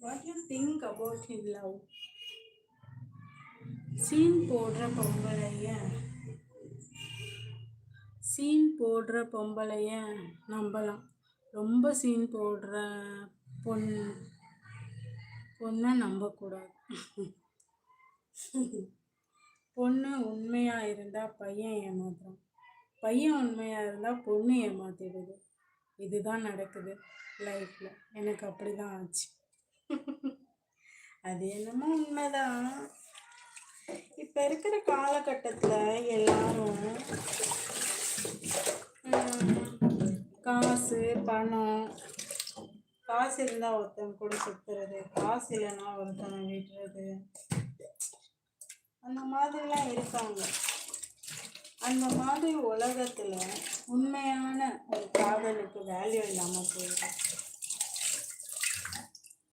What you think about in love? Scene போடுற பொம்பளைய scene போடுற பொம்பளைய நம்பலாம். ரொம்ப சீன் போடுற பொண் பொண்ணை நம்பக்கூடாது. பொண்ணு உண்மையா இருந்தா பையன் ஏமாத்துறான், பையன் உண்மையா இருந்தா பொண்ணு ஏமாத்திடுது. இதுதான் நடக்குது லைஃப்ல. எனக்கு அப்படிதான் ஆச்சு. அது என்னமோ உண்மைதான். இப்ப இருக்கிற காலகட்டத்துல எல்லாரும் காசு பணம், காசு இருந்தா ஒருத்தன் கூட சுத்துறது, காசு இல்லைன்னா ஒருத்தனை விடுறது, அந்த மாதிரிலாம் இருக்காங்க. அந்த மாதிரி உலகத்துல உண்மையான ஒரு காதலுக்கு வேல்யூ இல்லாம போயிடும்.